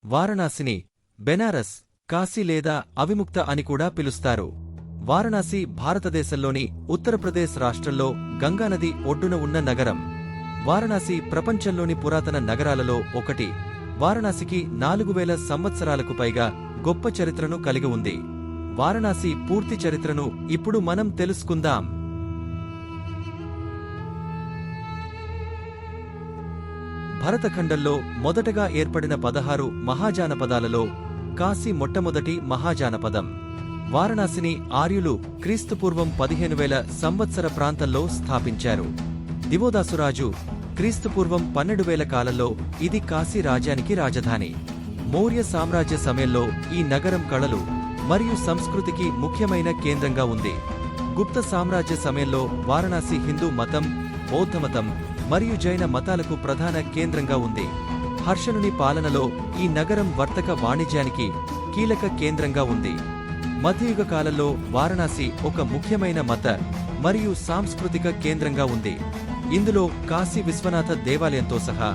వారణాసిని బెనారస్, కాశీ లేదా అవిముక్త అని కూడా పిలుస్తారు. వారణాసి భారతదేశంలోని ఉత్తరప్రదేశ్ రాష్ట్రంలో గంగానది ఒడ్డున ఉన్న నగరం. వారణాసి ప్రపంచంలోని పురాతన నగరాలలో ఒకటి. వారణాసికి 4000 సంవత్సరాలకు పైగా గొప్ప చరిత్రను కలిగి ఉంది. వారణాసి పూర్తి చరిత్రను ఇప్పుడు మనం తెలుసుకుందాం. భరతఖండంలో మొదటగా ఏర్పడిన 16 మహాజానపదాలలో కాశీ మొట్టమొదటి మహాజానపదం. వారణాసిని ఆర్యులు క్రీస్తుపూర్వం 15,000 సంవత్సర ప్రాంతంలో స్థాపించారు. దివోదాసురాజు క్రీస్తుపూర్వం 12,000 కాలంలో ఇది కాశీ రాజ్యానికి రాజధాని. మౌర్య సామ్రాజ్య సమయంలో ఈ నగరం కళలు మరియు సంస్కృతికి ముఖ్యమైన కేంద్రంగా ఉంది. గుప్త సామ్రాజ్య సమయంలో వారణాసి హిందూ మతం, బౌద్ధమతం మరియు జైన మతాలకు ప్రధాన కేంద్రంగా ఉంది. హర్షణుని పాలనలో ఈ నగరం వర్తక వాణిజ్యానికి కీలక కేంద్రంగా ఉంది. మధ్యయుగ కాలంలో వారణాసి ఒక ముఖ్యమైన మత మరియు సాంస్కృతిక కేంద్రంగా ఉంది. ఇందులో కాశీ విశ్వనాథ దేవాలయంతో సహా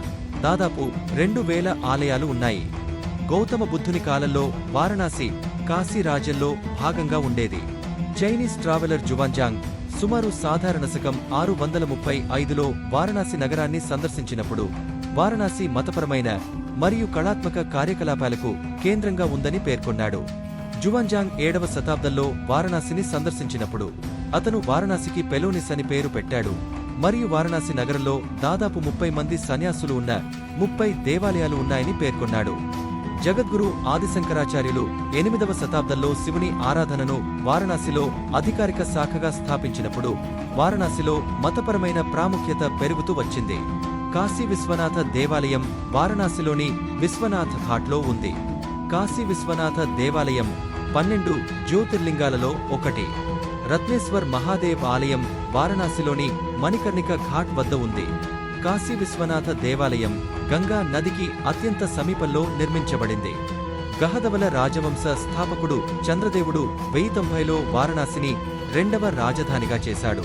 దాదాపు 2000 ఆలయాలు ఉన్నాయి. గౌతమ బుద్ధుని కాలంలో వారణాసి కాశీ రాజ్యంలో భాగంగా ఉండేది. చైనీస్ ట్రావెలర్ జువాన్జాంగ్ సుమారు సాధారణ శకం 635లో వారణాసి నగరాన్ని సందర్శించినప్పుడు వారణాసి మతపరమైన మరియు కళాత్మక కార్యకలాపాలకు కేంద్రంగా ఉందని పేర్కొన్నాడు. జువాన్జాంగ్ 7వ శతాబ్దంలో వారణాసిని సందర్శించినప్పుడు అతను వారణాసికి పెలోనిస్ అని పేరు పెట్టాడు మరియు వారణాసి నగరంలో దాదాపు 30 మంది సన్యాసులు ఉన్న 30 దేవాలయాలు ఉన్నాయని పేర్కొన్నాడు. జగద్గురు ఆదిశంకరాచార్యులు 8వ శతాబ్దంలో శివుని ఆరాధనను వారణాసిలో అధికారిక శాఖగా స్థాపించినప్పుడు వారణాసిలో మతపరమైన ప్రాముఖ్యత పెరుగుతూ వచ్చింది. కాశీ విశ్వనాథ దేవాలయం వారణాసిలోని విశ్వనాథ్ ఘాట్లో ఉంది. కాశీ విశ్వనాథ దేవాలయం 12 జ్యోతిర్లింగాలలో ఒకటి. రత్నేశ్వర్ మహాదేవ్ ఆలయం వారణాసిలోని మణికర్ణిక ఘాట్ వద్ద ఉంది. కాశీ విశ్వనాథ దేవాలయం గంగా నదికి అత్యంత సమీపంలో నిర్మించబడింది. గహదవల రాజవంశ స్థాపకుడు చంద్రదేవుడు 1090లో వారణాసిని 2వ రాజధానిగా చేశాడు.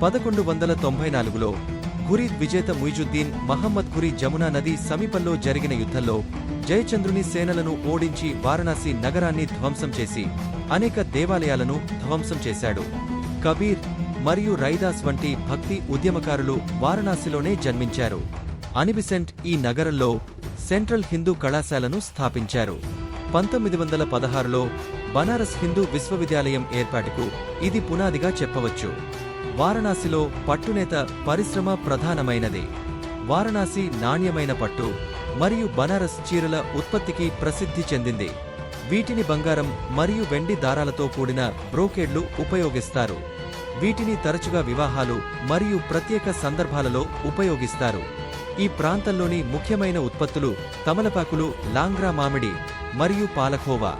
1194లో ఘురీద్ విజేత ముయిజుద్దీన్ మహమ్మద్ ఘురీ జమునా నది సమీపంలో జరిగిన యుద్ధంలో జయచంద్రుని సేనలను ఓడించి వారణాసి నగరాన్ని ధ్వంసం చేసి అనేక దేవాలయాలను ధ్వంసం చేశాడు. కబీర్ మరియు రైదాస్ వంటి భక్తి ఉద్యమకారులు వారణాసిలోనే జన్మించారు. అనిబిసెంట్ ఈ నగరంలో సెంట్రల్ హిందూ కళాశాలను స్థాపించారు. 1916లో బనారస్ హిందూ విశ్వవిద్యాలయం ఏర్పాటుకు ఇది పునాదిగా చెప్పవచ్చు. వారణాసిలో పట్టునేత పరిశ్రమ ప్రధానమైనది. వారణాసి నాణ్యమైన పట్టు మరియు బనారస్ చీరల ఉత్పత్తికి ప్రసిద్ధి చెందింది. వీటిని బంగారం మరియు వెండి దారాలతో కూడిన బ్రోకేడ్లు ఉపయోగిస్తారు. వీటిని తరచుగా వివాహాలు మరియు ప్రత్యేక సందర్భాలలో ఉపయోగిస్తారు. ఈ ప్రాంతంలోని ముఖ్యమైన ఉత్పత్తులు తమలపాకులు, లాంగ్రా మామిడి మరియు పాలఖోవా.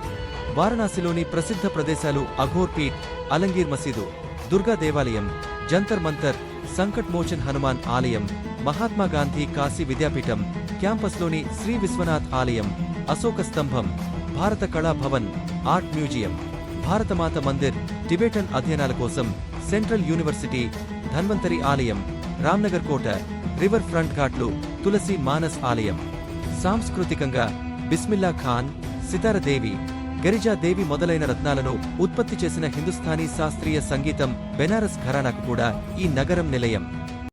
వారణాసిలోని ప్రసిద్ధ ప్రదేశాలు అఘోర్ పీఠ్, అలంగీర్ మసీదు, దుర్గా దేవాలయం, జంతర్ మంతర్, సంకట్ మోచన్ హనుమాన్ ఆలయం, మహాత్మా గాంధీ కాశీ విద్యాపీఠం క్యాంపస్లోని శ్రీ విశ్వనాథ్ ఆలయం, అశోక స్తంభం, భారత కళా భవన్, ఆర్ట్ మ్యూజియం, భారతమాత మందిర్, టిబెటన్ అధ్యయనాల కోసం సెంట్రల్ యూనివర్సిటీ, ధన్వంతరి ఆలయం, రామ్నగర్ కోట, రివర్ ఫ్రంట్ ఘాట్లు, తులసి మానస్ ఆలయం. సాంస్కృతికంగా బిస్మిల్లా ఖాన్, సితారదేవి, గరిజాదేవి మొదలైన రత్నాలను ఉత్పత్తి చేసిన హిందుస్థానీ శాస్త్రీయ సంగీతం బెనారస్ ఘరానాకు కూడా ఈ నగరం నిలయం.